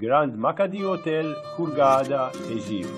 Grand Makadi Hotel, Hurghada, Egypt.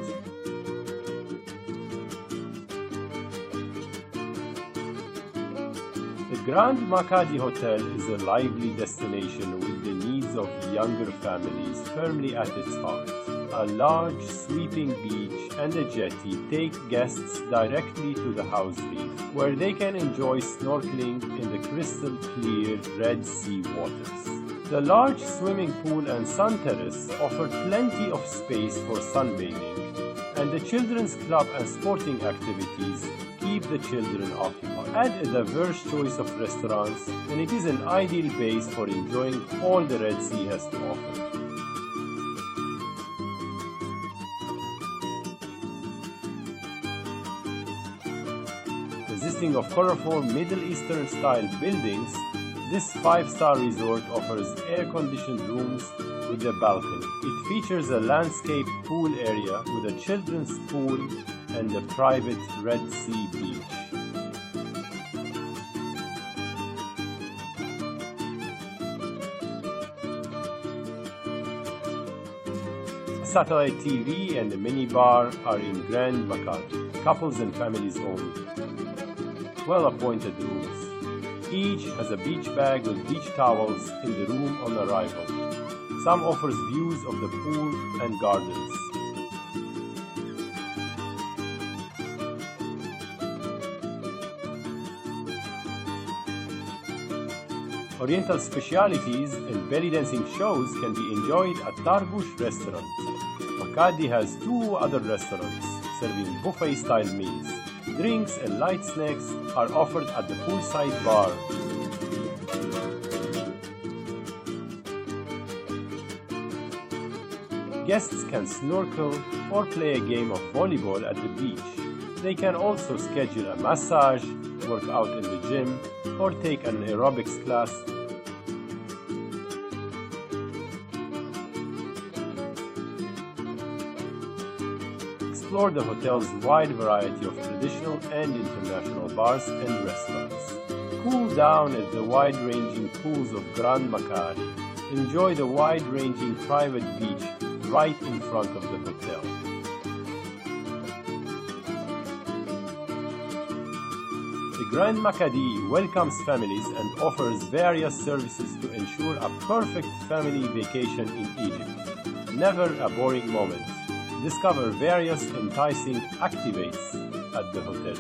The Grand Makadi Hotel is a lively destination with the needs of younger families firmly at its heart. A large, sweeping beach and a jetty take guests directly to the house reef, where they can enjoy snorkeling in the crystal-clear Red Sea waters. The large swimming pool and sun terrace offer plenty of space for sunbathing, and the children's club and sporting activities keep the children occupied. Add a diverse choice of restaurants, and it is an ideal base for enjoying all the Red Sea has to offer. Consisting of colorful Middle Eastern style buildings, this 5-star resort offers air-conditioned rooms with a balcony. It features a landscaped pool area with a children's pool and a private Red Sea beach. A satellite TV and a minibar are in Grand Makadi, couples and families only. Well-appointed rooms. Each has a beach bag with beach towels in the room on arrival. Some offers views of the pool and gardens. Oriental specialities and belly dancing shows can be enjoyed at Tarbush restaurant. Makadi has 2 other restaurants serving buffet-style meals. Drinks and light snacks are offered at the poolside bar. Guests can snorkel or play a game of volleyball at the beach. They can also schedule a massage, work out in the gym, or take an aerobics class. Explore the hotel's wide variety of traditional and international bars and restaurants. Cool down at the wide-ranging pools of Grand Makadi. Enjoy the wide-ranging private beach right in front of the hotel. The Grand Makadi welcomes families and offers various services to ensure a perfect family vacation in Egypt. Never a boring moment. Discover various enticing activities at the hotel.